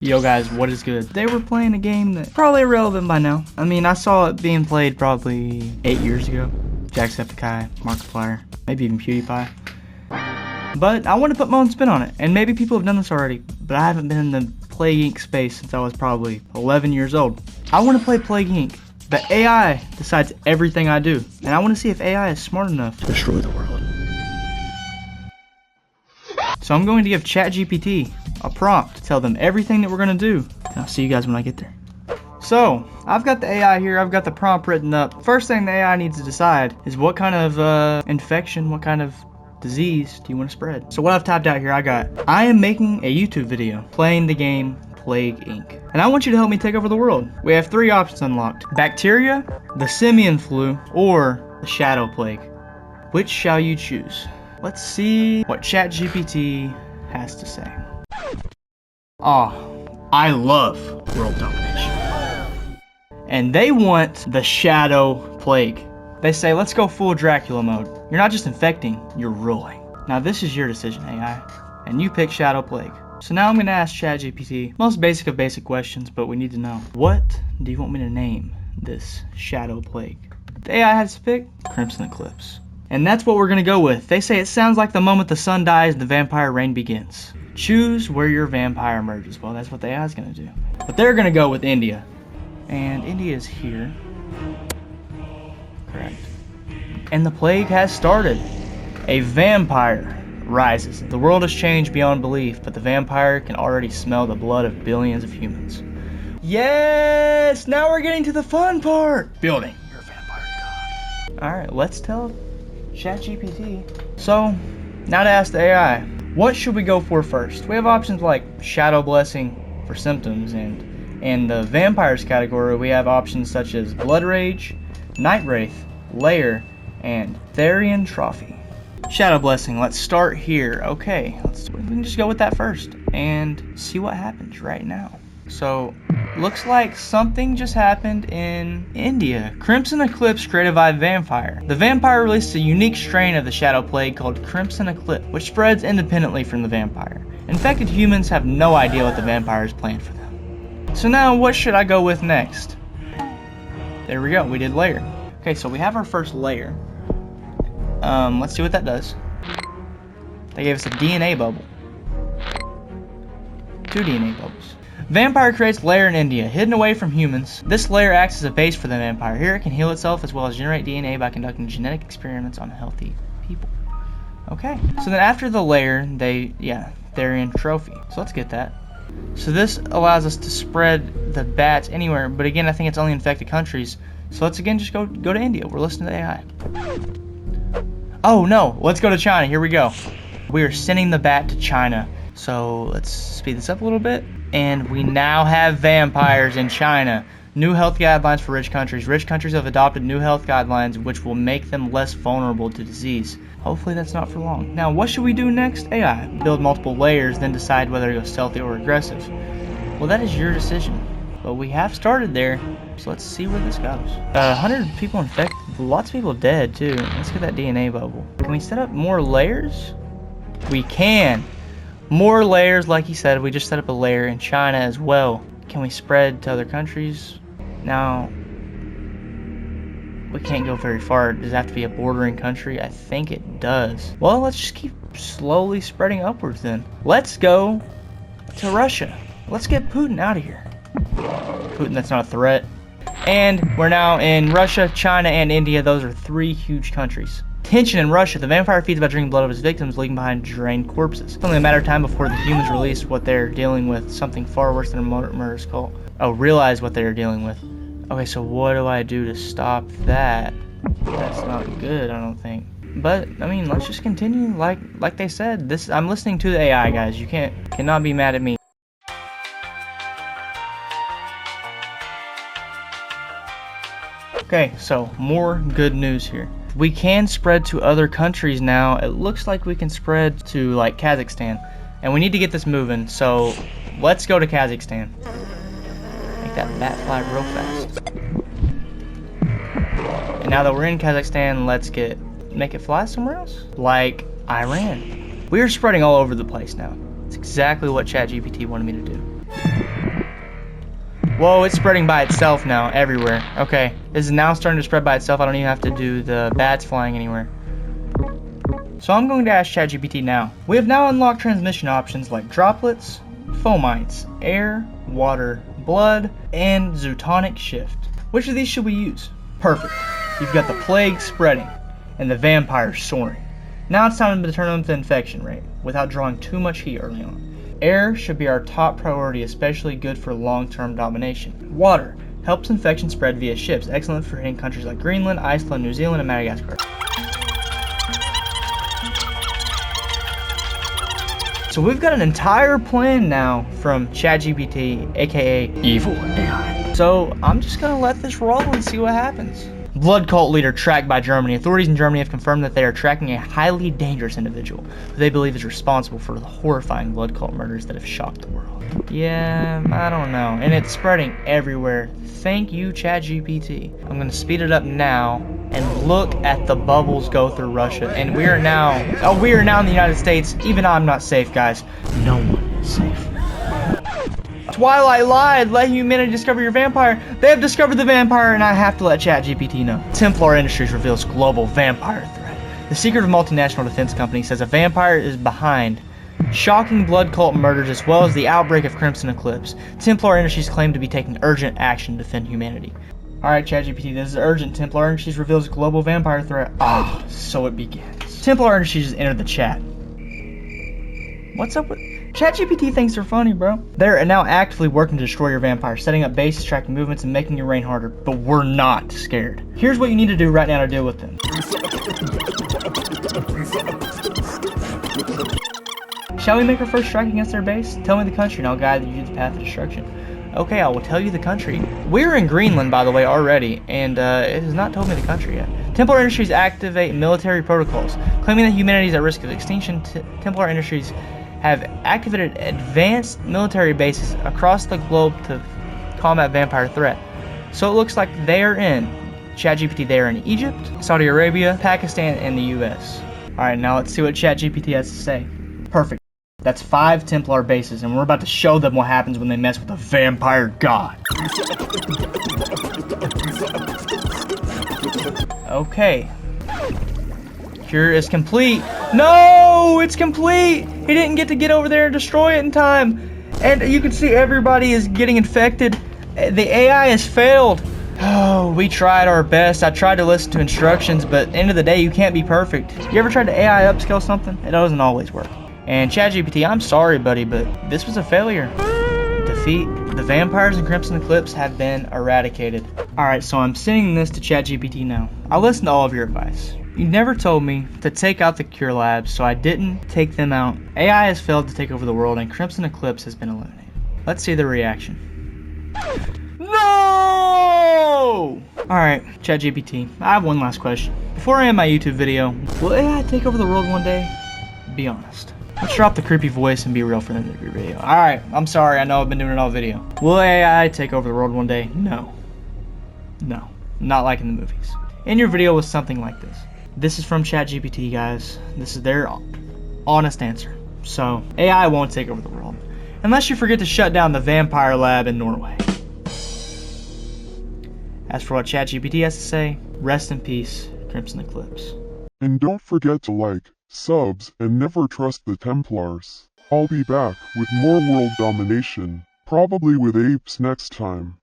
Yo guys, what is good? They were playing a game that's probably irrelevant by now. I mean, I saw it being played probably 8 years ago. Jacksepticeye, Markiplier, maybe even PewDiePie. But I want to put my own spin on it, and maybe people have done this already, but I haven't been in the Plague Inc. space since I was probably 11 years old. I want to play Plague Inc., but AI decides everything I do, and I want to see if AI is smart enough to destroy the world. So I'm going to give ChatGPT a prompt to tell them everything that we're going to do, and I'll see you guys when I get there. So, I've got the AI here, I've got the prompt written up. First thing the AI needs to decide is what kind of infection, what kind of disease do you want to spread. So what I've typed out here, I am making a YouTube video playing the game Plague Inc. And I want you to help me take over the world. We have 3 options unlocked: bacteria, the simian flu, or the shadow plague. Which shall you choose? Let's see what ChatGPT has to say. I love world domination. And they want the shadow plague. They say, let's go full Dracula mode. You're not just infecting, you're ruling. Now this is your decision, AI, and you pick shadow plague. So now I'm gonna ask ChatGPT, most basic of basic questions, but we need to know, what do you want me to name this shadow plague? The AI has to pick Crimson Eclipse. And that's what we're gonna go with. They say it sounds like the moment the sun dies and the vampire reign begins. Choose where your vampire emerges. Well, that's what the AI is gonna do. But they're gonna go with India. And India is here. Correct. And the plague has started. A vampire rises. The world has changed beyond belief, but the vampire can already smell the blood of billions of humans. Yes! Now we're getting to the fun part! Building your vampire god. Alright, let's tell ChatGPT. So, now to ask the AI, what should we go for first? We have options like Shadow Blessing for symptoms, and in the vampires category we have options such as Blood Rage, Night Wraith, Lair, and Therian Trophy. Shadow Blessing, let's start here. Okay, we can just go with that first and see what happens right now. So, looks like something just happened in India. Crimson Eclipse created by a vampire. The vampire released a unique strain of the shadow plague called Crimson Eclipse, which spreads independently from the vampire. Infected humans have no idea what the vampire has planned for them. So now, what should I go with next? There we go, we did Lair. Okay, so we have our first Lair. Let's see what that does. They gave us a DNA bubble. 2 DNA bubbles. Vampire creates Lair in India, hidden away from humans. This Lair acts as a base for the vampire. Here it can heal itself as well as generate DNA by conducting genetic experiments on healthy people. Okay, so then after the Lair, they're in Trophy. So let's get that. So this allows us to spread the bats anywhere, but again, I think it's only infected countries. So let's again just go to India. We're listening to the AI. Oh no, let's go to China. Here we go. We are sending the bat to China. So let's speed this up a little bit. And we now have vampires in China. New health guidelines for rich countries. Rich countries have adopted new health guidelines which will make them less vulnerable to disease. Hopefully that's not for long. Now what should we do next? AI. Build multiple layers, then decide whether to go stealthy or aggressive. Well, that is your decision. But we have started there, so let's see where this goes. 100 people infected, lots of people dead too. Let's get that DNA bubble. Can we set up more layers? We can. More layers, like he said. We just set up a layer in China as well. Can we spread to other countries? Now, we can't go very far. Does it have to be a bordering country? I think it does. Well, let's just keep slowly spreading upwards then. Let's go to Russia. Let's get Putin out of here. Putin, that's not a threat. And we're now in Russia, China, and India. Those are 3 huge countries. Tension in Russia. The vampire feeds by drinking blood of his victims, leaving behind drained corpses. It's only a matter of time before the humans release what they're dealing with. Something far worse than a murderous cult. Oh, realize what they're dealing with. Okay, so what do I do to stop that? That's not good, I don't think. But I mean, let's just continue. Like they said, I'm listening to the AI, guys. You cannot be mad at me. Okay, so more good news here. We can spread to other countries now. It looks like we can spread to like Kazakhstan. And we need to get this moving, so let's go to Kazakhstan. Make that bat fly real fast. And now that we're in Kazakhstan, let's make it fly somewhere else. Like Iran. We are spreading all over the place now. It's exactly what ChatGPT wanted me to do. Whoa, it's spreading by itself now, everywhere. Okay, this is now starting to spread by itself. I don't even have to do the bats flying anywhere. So I'm going to ask ChatGPT now. We have now unlocked transmission options like droplets, fomites, air, water, blood, and zootonic shift. Which of these should we use? Perfect. You've got the plague spreading and the vampires soaring. Now it's time to determine the infection rate without drawing too much heat early on. Air should be our top priority, especially good for long-term domination. Water helps infection spread via ships, excellent for hitting countries like Greenland, Iceland, New Zealand, and Madagascar. So we've got an entire plan now from ChatGPT, aka Evil AI. So I'm just gonna let this roll and see what happens. Blood cult leader tracked by Germany. Authorities in Germany have confirmed that they are tracking a highly dangerous individual who they believe is responsible for the horrifying blood cult murders that have shocked the world. Yeah, I don't know. And it's spreading everywhere. Thank you, ChatGPT. I'm gonna speed it up now and look at the bubbles go through Russia. And we are now in the United States. Even I'm not safe, guys. No one is safe. Twilight lied. Let humanity discover your vampire. They have discovered the vampire, and I have to let ChatGPT know. Templar Industries reveals global vampire threat. The secret of multinational defense company says a vampire is behind shocking blood cult murders as well as the outbreak of Crimson Eclipse. Templar Industries claim to be taking urgent action to defend humanity. Alright, ChatGPT, this is urgent. Templar Industries reveals global vampire threat. So it begins. Templar Industries has entered the chat. What's up with... ChatGPT thinks they're funny, bro. They're now actively working to destroy your vampire, setting up bases, tracking movements, and making your reign harder. But we're not scared. Here's what you need to do right now to deal with them. Shall we make our first strike against their base? Tell me the country and I'll guide you to the path of destruction. Okay, I will tell you the country. We're in Greenland, by the way, already, and it has not told me the country yet. Templar Industries activate military protocols. Claiming that humanity is at risk of extinction, Templar Industries have activated advanced military bases across the globe to combat vampire threat. So it looks like they are in ChatGPT. They are in Egypt, Saudi Arabia, Pakistan, and the US. Alright, now let's see what ChatGPT has to say. Perfect. That's 5 Templar bases, and we're about to show them what happens when they mess with a vampire god. Okay. Cure is complete. No, it's complete. He didn't get over there and destroy it in time. And you can see everybody is getting infected. The AI has failed. Oh, we tried our best. I tried to listen to instructions, but at the end of the day, you can't be perfect. You ever tried to AI upscale something? It doesn't always work. And ChatGPT, I'm sorry, buddy, but this was a failure. Defeat. The vampires in Crimson Eclipse have been eradicated. Alright, so I'm sending this to ChatGPT now. I listened to all of your advice. You never told me to take out the cure labs, so I didn't take them out. AI has failed to take over the world, and Crimson Eclipse has been eliminated. Let's see the reaction. No! Alright, ChatGPT, I have one last question. Before I end my YouTube video, will AI take over the world one day? Be honest. Let's drop the creepy voice and be real for the end of your video. Alright, I'm sorry, I know I've been doing it all video. Will AI take over the world one day? No. No. Not like in the movies. In your video was something like this. This is from ChatGPT, guys. This is their honest answer. So, AI won't take over the world. Unless you forget to shut down the vampire lab in Norway. As for what ChatGPT has to say, rest in peace, Crimson Eclipse. And don't forget to like, subs, and never trust the Templars. I'll be back with more world domination, probably with apes next time.